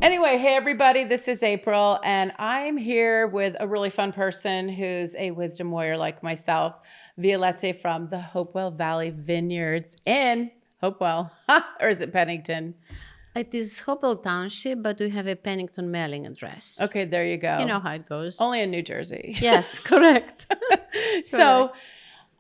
Anyway, hey everybody, this is April, and I'm here with a really fun person who's a wisdom warrior like myself, Violetta from the Hopewell Valley Vineyards in Hopewell, or is it Pennington? It is Hopewell Township, but we have a Pennington mailing address. Okay, there you go. You know how it goes. Only in New Jersey. Yes, correct. So,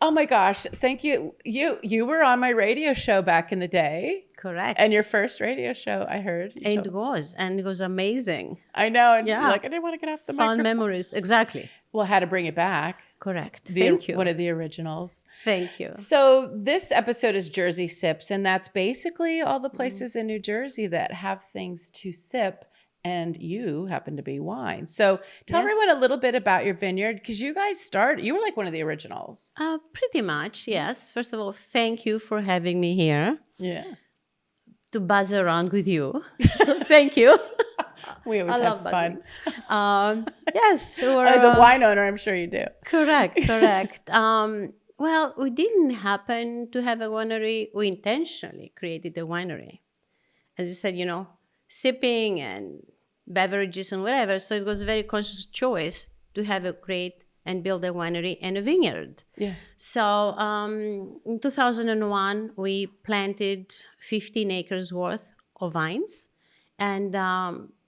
oh my gosh, thank you. You were on my radio show back in the day. Correct. And your first radio show, I heard. It was amazing. I know. And Yeah. like, I didn't want to get off the Fun microphone. memories, exactly. Well, how to bring it back. Correct. Thank you. One of the originals. Thank you. So this episode is Jersey Sips, and that's basically all the places in New Jersey that have things to sip, and you happen to be wine. So tell everyone a little bit about your vineyard, because you were like one of the originals. Pretty much, yes. First of all, thank you for having me here. Yeah. To buzz around with you. So thank you. We always have fun. Yes. As a wine owner, I'm sure you do. Correct. Well, we didn't happen to have a winery. We intentionally created a winery. As you said, sipping and beverages and whatever. So it was a very conscious choice to have a great and build a winery and a vineyard. Yeah. So in 2001, we planted 15 acres worth of vines. And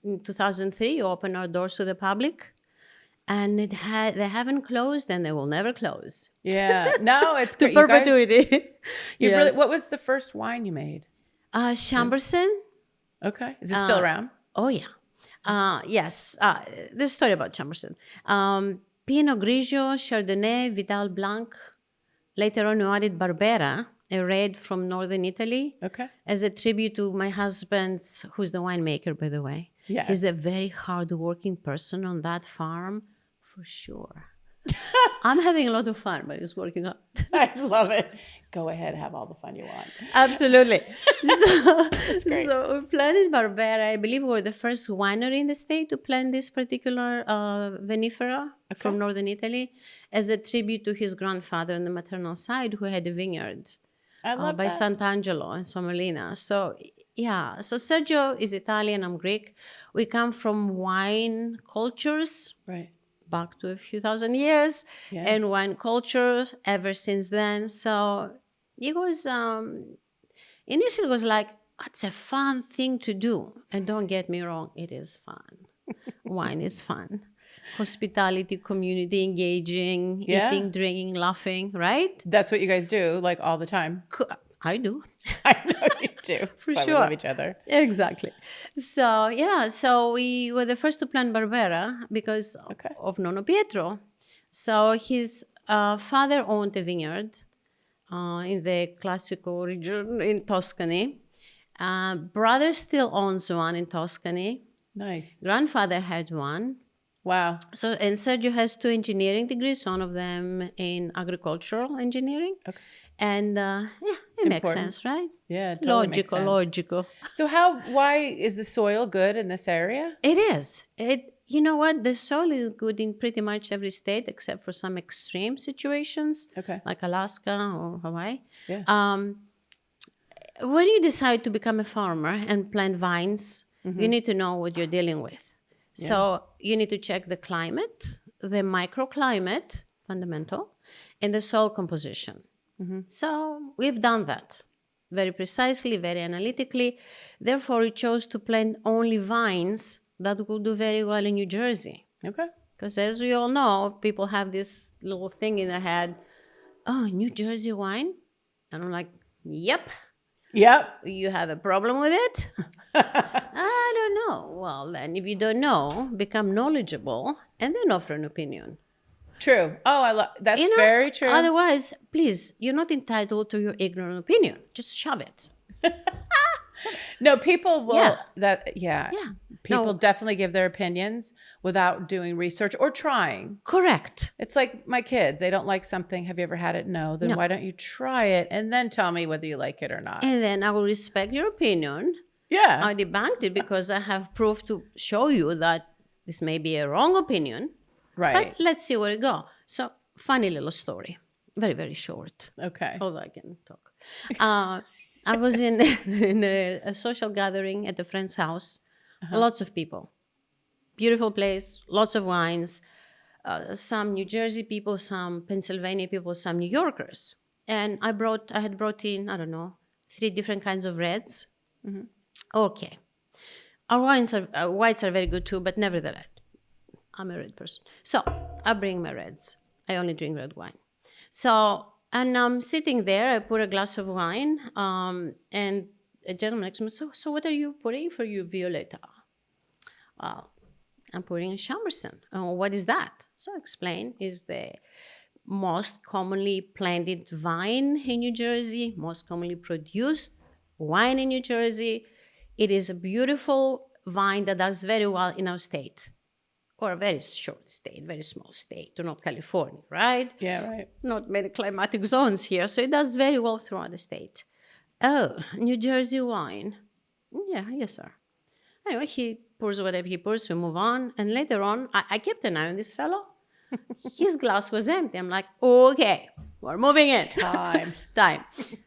in 2003, we opened our doors to the public. And they haven't closed, and they will never close. Yeah. No, it's To great. perpetuity. Yes. What was the first wine you made? Chamberson. Okay. Is it still around? Oh, yeah. Yes. There's a story about Chamberson. Pinot Grigio, Chardonnay, Vidal Blanc. Later on, we added Barbera, a red from northern Italy. Okay. As a tribute to my husband's, who's the winemaker, by the way. Yes. He's a very hardworking person on that farm, for sure. I'm having a lot of fun, but it's working out. I love it. Go ahead, have all the fun you want. Absolutely. So we planted Barbera. I believe we were the first winery in the state to plant this particular vinifera from northern Italy as a tribute to his grandfather on the maternal side, who had a vineyard by Sant'Angelo in Somolina. So yeah, so Sergio is Italian, I'm Greek. We come from wine cultures. Right. Back to a few thousand years, and wine culture ever since then. So it was, initially it was like, it's a fun thing to do. And don't get me wrong, it is fun. Wine is fun. Hospitality, community, engaging, eating, drinking, laughing, right? That's what you guys do, like all the time. I do. I know you do. For That's sure. why we love each other. Exactly. So, so we were the first to plant Barbera because of Nonno Pietro. So his father owned a vineyard in the Classico region in Tuscany. Brother still owns one in Tuscany. Nice. Grandfather had one. Wow. So, and Sergio has 2 engineering degrees, one of them in agricultural engineering. Okay. And it makes sense, right? Yeah, totally makes sense. Logical. So why is the soil good in this area? It is. You know what? The soil is good in pretty much every state except for some extreme situations, like Alaska or Hawaii. Yeah. When you decide to become a farmer and plant vines, you need to know what you're dealing with. Yeah. So you need to check the climate, the microclimate, fundamental, and the soil composition. So we've done that very precisely, very analytically. Therefore, we chose to plant only vines that will do very well in New Jersey. Okay. Because as we all know, people have this little thing in their head, oh, New Jersey wine? And I'm like, yep. You have a problem with it? I don't know. Well, then if you don't know, become knowledgeable and then offer an opinion. True. Oh, that's very true. Otherwise, please, you're not entitled to your ignorant opinion. Just shove it. No, people will. People definitely give their opinions without doing research or trying. Correct. It's like my kids. They don't like something. Have you ever had it? No. Then why don't you try it and then tell me whether you like it or not? And then I will respect your opinion. Yeah. I debunked it because I have proof to show you that this may be a wrong opinion. Right. But let's see where it goes. So, funny little story. Very, very short. Okay. Although I can talk. I was in a social gathering at a friend's house lots of people. Beautiful place, lots of wines. Some New Jersey people, some Pennsylvania people, some New Yorkers. And I had brought in, I don't know, 3 different kinds of reds. Okay. Our whites are very good too, but nevertheless, I'm a red person. So I bring my reds. I only drink red wine. So, and I'm sitting there, I put a glass of wine, and a gentleman next to me, so what are you putting for you, Violetta? I'm putting a Chamberson. What is that? So I explain, is the most commonly planted vine in New Jersey, most commonly produced wine in New Jersey. It is a beautiful vine that does very well in our state, or a very short state, very small state, or not California, right? Yeah, right. Not many climatic zones here, so it does very well throughout the state. Oh, New Jersey wine. Yeah, yes, sir. Anyway, he pours whatever he pours, we move on. And later on, I kept an eye on this fellow. His glass was empty. I'm like, okay, we're moving in. Time. Time.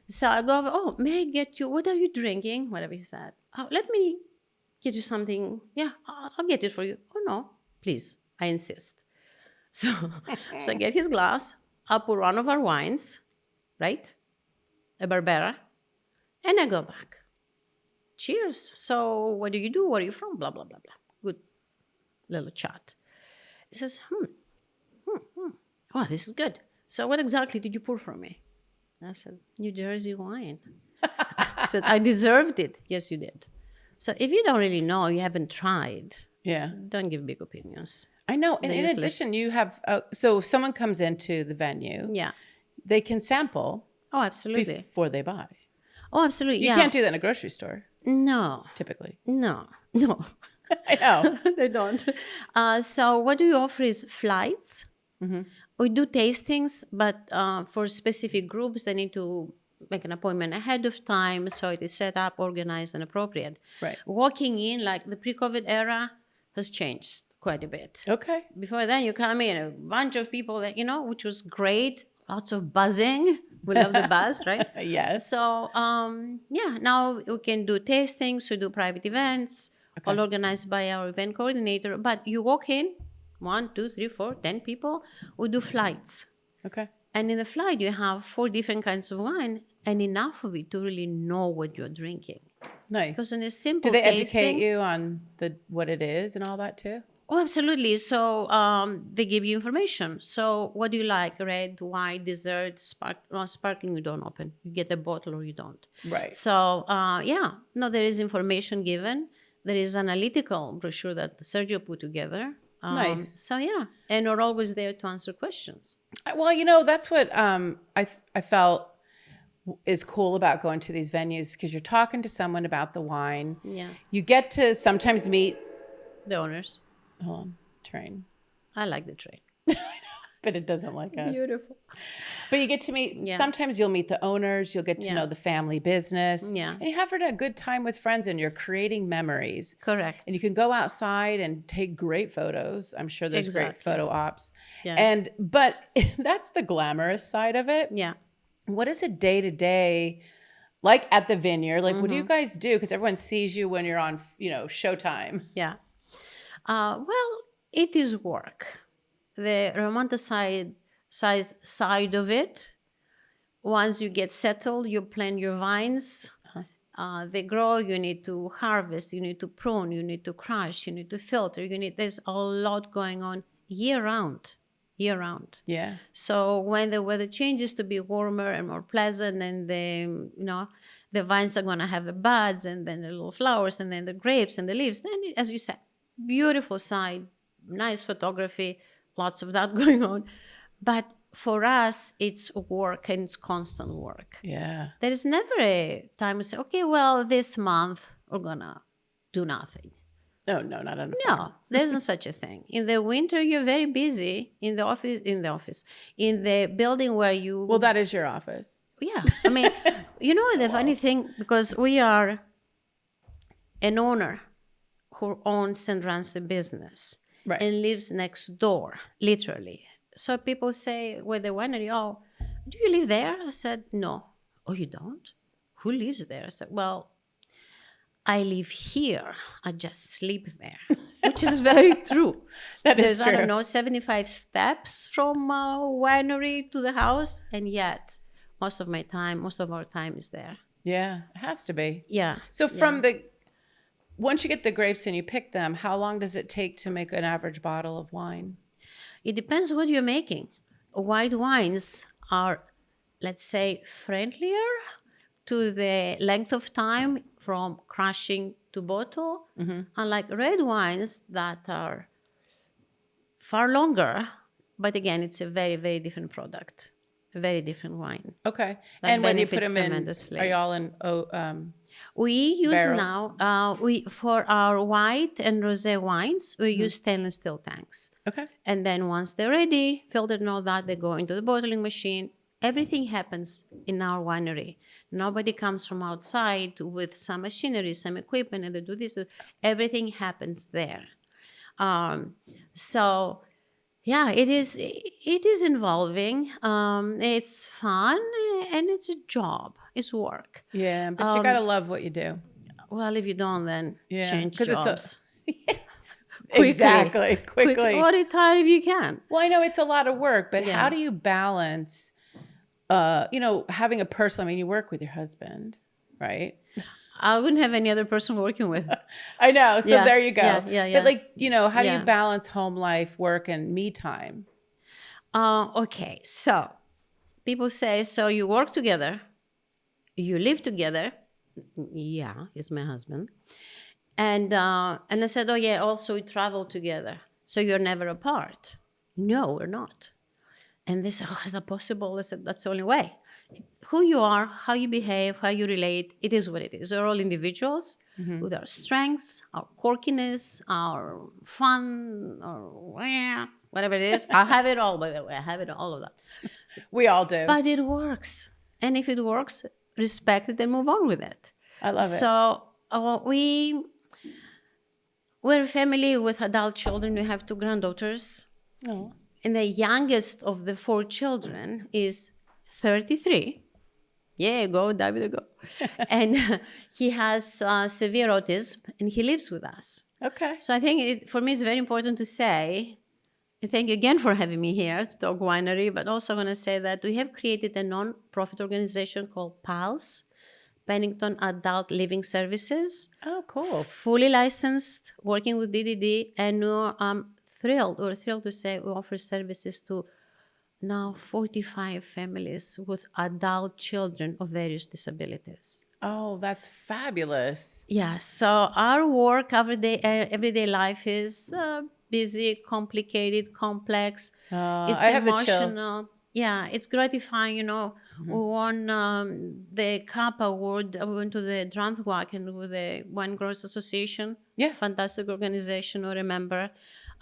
So I go over, oh, may I get you, what are you drinking? Whatever he said. Oh, let me get you something. Yeah, I'll get it for you. Oh, no, please, I insist. So I get his glass. I pour one of our wines, right? A Barbera. And I go back. Cheers. So what do you do? Where are you from? Blah, blah, blah, blah. Good little chat. He says, oh, this is good. So what exactly did you pour for me? I said, New Jersey wine. I said, I deserved it. Yes, you did. So if you don't really know, you haven't tried, don't give big opinions. I know. And in addition, you have, so if someone comes into the venue, they can sample. Oh, absolutely. Before they buy. Oh, absolutely. You can't do that in a grocery store. No. Typically. No. I know. They don't. So what we offer is flights. We do tastings, but for specific groups, they need to make an appointment ahead of time, so it is set up, organized, and appropriate. Right. Walking in, like the pre-COVID era, has changed quite a bit. Okay. Before then, you come in, a bunch of people that, which was great, lots of buzzing. We love the buzz, right? Yes. So, now we can do tastings, we do private events, all organized by our event coordinator. But you walk in, 1, 2, 3, 4, 10 people, we do flights. Okay. And in the flight, you have 4 different kinds of wine and enough of it to really know what you're drinking. Nice. Because in a simple Do they tasting, educate you on what it is and all that too? Oh, absolutely. So they give you information. So what do you like? Red, white, dessert, sparkling you don't open. You get a bottle or you don't. Right. So, there is information given. There is analytical brochure that Sergio put together. Nice. So, and we're always there to answer questions. Well, that's what I felt is cool about going to these venues, because you're talking to someone about the wine. Yeah. You get to sometimes meet the owners. Hold on, train. I like the train. But it doesn't like us. Beautiful. But you get to meet, sometimes you'll meet the owners, you'll get to know the family business. Yeah. And you have a good time with friends and you're creating memories. Correct. And you can go outside and take great photos. I'm sure there's great photo ops. Yeah. But that's the glamorous side of it. Yeah. What is a day-to-day like at the vineyard? Like, what do you guys do? Because everyone sees you when you're on, Showtime. Yeah. Well, it is work. The romanticized side of it, once you get settled, you plant your vines. They grow, you need to harvest, you need to prune, you need to crush, you need to filter, there's a lot going on year round. Yeah. So when the weather changes to be warmer and more pleasant, and the vines are going to have the buds and then the little flowers and then the grapes and the leaves. Then, as you said, beautiful side, nice photography, lots of that going on. But for us, it's work, and it's constant work. Yeah. There is never a time to say, okay, well, this month we're going to do nothing. No, not on a farm. No, there isn't such a thing. In the winter, you're very busy in the office, in the building where you... Well, that is your office. Yeah. I mean, the funny thing, because we are an owner who owns and runs the business and lives next door, literally. So people say with the winery, oh, do you live there? I said, no. Oh, you don't? Who lives there? I said, well, I live here, I just sleep there, which is very true. There's, I don't know, 75 steps from winery to the house, and yet most of our time is there. Yeah, it has to be. Yeah. So once you get the grapes and you pick them, how long does it take to make an average bottle of wine? It depends what you're making. White wines are, let's say, friendlier to the length of time from crushing to bottle, unlike red wines that are far longer. But again, it's a very, very different product, a very different wine. Okay. That and when you put benefits them in, tremendously. are y'all in We use barrels? now, for our white and rosé wines, we use stainless steel tanks. Okay. And then once they're ready, filtered and all that, they go into the bottling machine. Everything happens in our winery. Nobody comes from outside with some machinery, some equipment, and they do this. Everything happens there. So, yeah, it is involving. It's fun, and it's a job. It's work. Yeah, but you got to love what you do. Well, if you don't, then change 'cause jobs. Exactly. Quickly. Or retire if you can. Well, I know it's a lot of work, but how do you balance, having a person? I mean, you work with your husband, right? I wouldn't have any other person working with. I know. So there you go. Yeah. But how do you balance home life, work, and me time? Okay, so people say, so you work together, you live together. Yeah, he's my husband. And I said, oh yeah, also we travel together. So you're never apart. No, we're not. And they said, oh, is that possible? I said, that's the only way. It's who you are, how you behave, how you relate, it is what it is. We're all individuals with our strengths, our quirkiness, our fun, or whatever it is. I have it all, by the way. I have it, all of that. We all do. But it works. And if it works, respect it and move on with it. I love it. So we're a family with adult children. We have 2 granddaughters. Oh. And the youngest of the 4 children is 33. Yeah, go, David, go. And he has severe autism, and he lives with us. Okay. So I think for me, it's very important to say, and thank you again for having me here to talk winery, but also I want to say that we have created a non-profit organization called PALS, Pennington Adult Living Services. Oh, cool. Fully licensed, working with DDD, and we're thrilled to say we offer services to now 45 families with adult children of various disabilities. Oh, that's fabulous. Yeah, so our work, everyday life is busy, complicated, complex. It's I have emotional. the chills. Yeah, it's gratifying, We won the CAP award. We went to the Drantwaken with the Wine Growers Association. Yeah. Fantastic organization, I remember.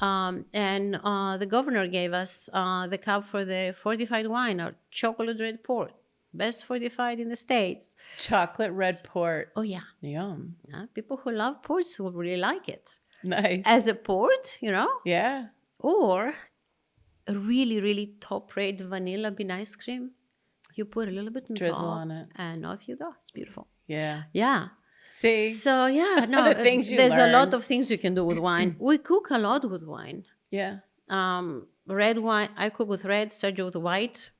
And the governor gave us the cup for the fortified wine, or chocolate red port. Best fortified in the States. Chocolate red port. Oh, yeah. Yum. People who love ports will really like it. Nice. As a port, Yeah. Or a really, really top-rate vanilla bean ice cream. You put a little bit on Drizzle top, on it. and off you go. It's beautiful. Yeah. Yeah. See? So, yeah, no, The things you there's a learn. lot of things you can do with wine. We cook a lot with wine. Yeah. Red wine, I cook with red, Sergio with white.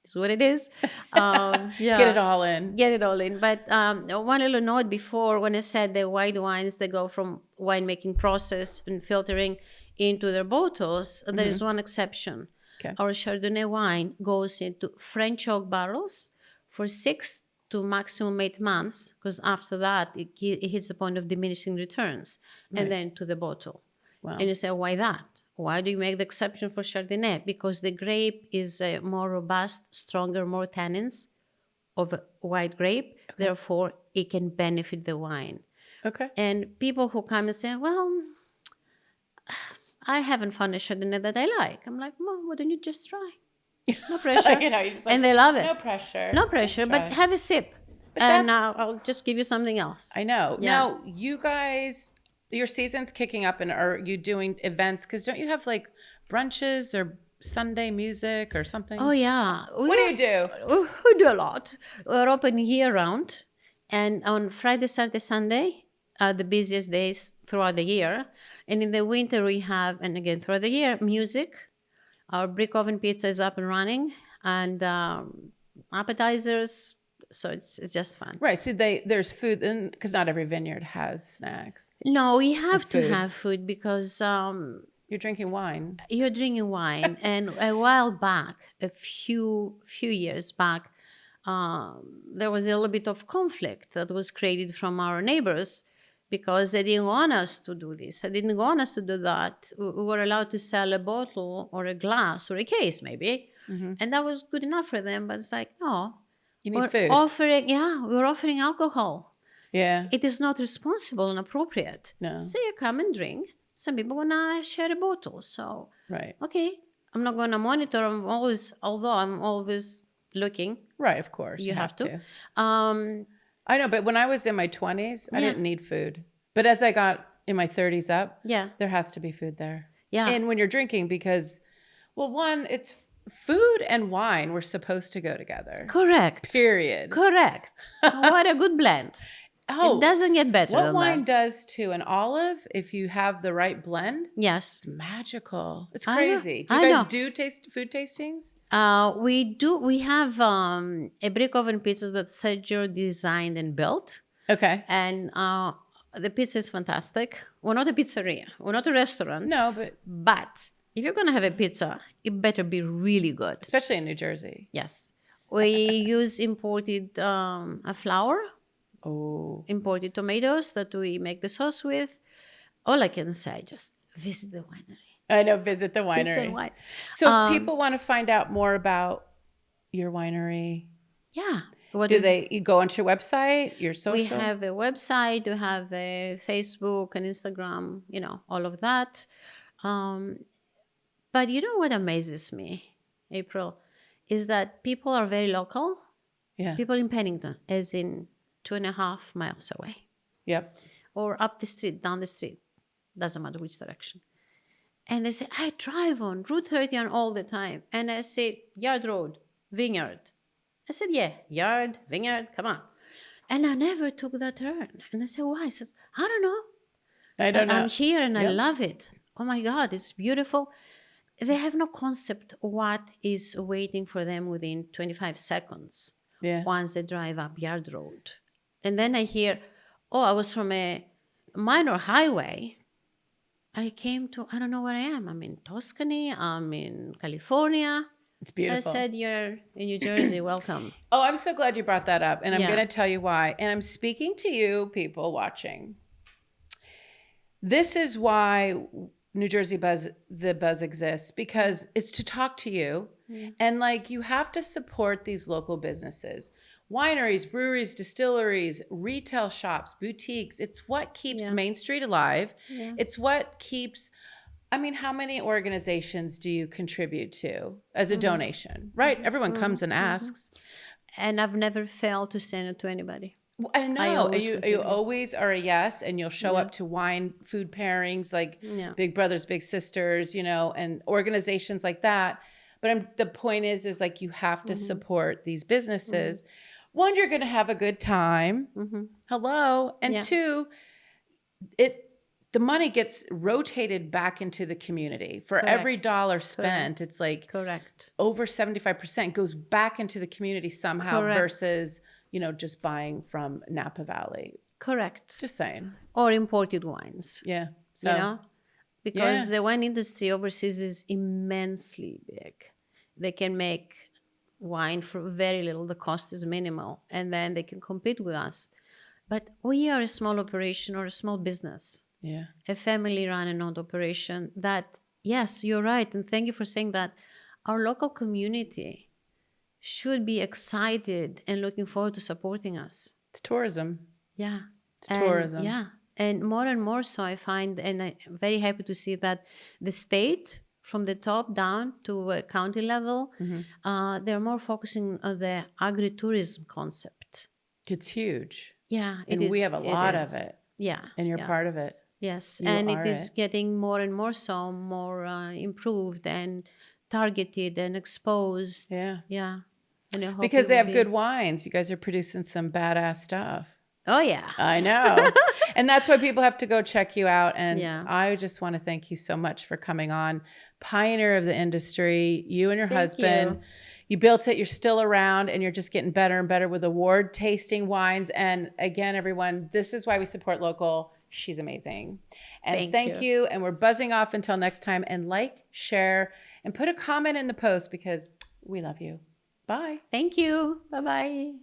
It's what it is. Yeah. Get it all in. Get it all in. But one little note before, when I said the white wines, they go from winemaking process and filtering into their bottles, there is one exception. Okay. Our Chardonnay wine goes into French oak barrels for 6 to maximum 8 months, because after that, it hits the point of diminishing returns, and then to the bottle. Wow. And you say, why that? Why do you make the exception for Chardonnay? Because the grape is a more robust, stronger, more tannins of a white grape. Okay. Therefore, it can benefit the wine. Okay. And people who come and say, well, I haven't found a Chardonnay that I like. I'm like, well, why don't you just try? No pressure. You're just like, and they love it. No pressure. No pressure, but have a sip. And I'll just give you something else. I know. Yeah. Now, you guys, your season's kicking up, and are you doing events? Because don't you have like brunches or Sunday music or something? Oh, yeah. What do you do? We do a lot. We're open year round. And on Friday, Saturday, Sunday are the busiest days throughout the year. And in the winter, we have, and again, throughout the year, music. Our brick oven pizza is up and running, and appetizers. So it's just fun. Right. So there's food, because not every vineyard has snacks. No, we have to food. have food because You're drinking wine. you're drinking wine. And a while back, a few years back, there was a little bit of conflict that was created from our neighbors because they didn't want us to do this. They didn't want us to do that. We were allowed to sell a bottle or a glass or a case maybe. And that was good enough for them. But it's like, no. You need We're food. we're offering alcohol. Yeah. It is not responsible and appropriate. No. So you come and drink. Some people want to share a bottle. So, Right. okay, I'm not going to monitor. Although I'm always looking. Right, of course. You have to. I know, but when I was in my 20s, I Yeah. didn't need food. But as I got in my 30s up, Yeah. there has to be food there. Yeah. And when you're drinking, because, well, one, it's food and wine were supposed to go together. Correct. Period. Correct. What a good blend. Oh, It doesn't get better what than wine that. does to an olive, if you have the right blend, Yes. it's magical. It's I know. crazy. Do you I guys know. do food tastings? We do. We have a brick oven pizza that Sergio designed and built. Okay. And the pizza is fantastic. We're not a pizzeria. We're not a restaurant. No, but But if you're going to have a pizza, it better be really good. especially in New Jersey. Yes. We use imported flour, Oh. imported tomatoes that we make the sauce with. All I can say, just visit the winery. I know, visit the Pizza and winery. wine. So if people want to find out more about your winery, Yeah. you go onto your website, your social? We have a website, we have a Facebook and Instagram, all of that. But you know what amazes me, April, is that people are very local. Yeah. People in Pennington, as in 2.5 miles away, Yep. or up the street, down the street, doesn't matter which direction. And they say, I drive on Route 30 all the time. And I say, Yard Road, Vineyard. I said, yeah, Yard, Vineyard, come on. And I never took that turn. And I said, why? He says, I don't know. I don't know. I'm here and I Yep. love it. Oh my God, it's beautiful. They have no concept what is waiting for them within 25 seconds Yeah. once they drive up Yard Road. And then I hear, oh, I was from a minor highway. I came to, I don't know where I am. I'm in Tuscany. I'm in California. It's beautiful. I said, you're in New Jersey. Welcome. Oh, I'm so glad you brought that up. And I'm Yeah. going to tell you why. And I'm speaking to you, people watching. This is why New Jersey the Buzz exists, because it's to talk to you. And you have to support these local businesses. Wineries, breweries, distilleries, retail shops, boutiques. It's what keeps Main Street alive. Yeah. It's what keeps, how many organizations do you contribute to as a donation, right? Everyone comes and asks. And I've never failed to send it to anybody. I know. always You contribute. always are a yes, and you'll show up to wine food pairings like Yeah. Big Brothers, Big Sisters, and organizations like that. But the point is you have to support these businesses. One, you're going to have a good time. Hello. And Yeah. two, the money gets rotated back into the community. For every Correct. dollar spent, it's Correct. over 75% goes back into the community somehow Correct. versus, just buying from Napa Valley. Correct. Just saying. Or imported wines. Yeah. So, Because Yeah. the wine industry overseas is immensely big. They can make wine for very little. The cost is minimal. And then they can compete with us. But we are a small operation or a small business, yeah. a family-run and owned operation that, yes, you're right. And thank you for saying that. Our local community should be excited and looking forward to supporting us. It's tourism. Yeah. It's tourism. Yeah. And more so I find, and I'm very happy to see that the state, from the top down to a county level, they're more focusing on the agritourism concept. It's huge. Yeah, And we have a lot of it. Yeah. And you're yeah. part of it. Yes, You and are it is it. getting more and more so, more improved and targeted and exposed. Yeah. Yeah. And I hope Because it they will have be- good wines. You guys are producing some badass stuff. Oh, yeah. I know. And that's why people have to go check you out. And Yeah. I just want to thank you so much for coming on. Pioneer of the industry, you and your husband. You built it. You're still around, and you're just getting better and better with award tasting wines. And again, everyone, this is why we support local. She's amazing. And thank you. And we're buzzing off until next time. And like, share, and put a comment in the post because we love you. Bye. Thank you. Bye-bye.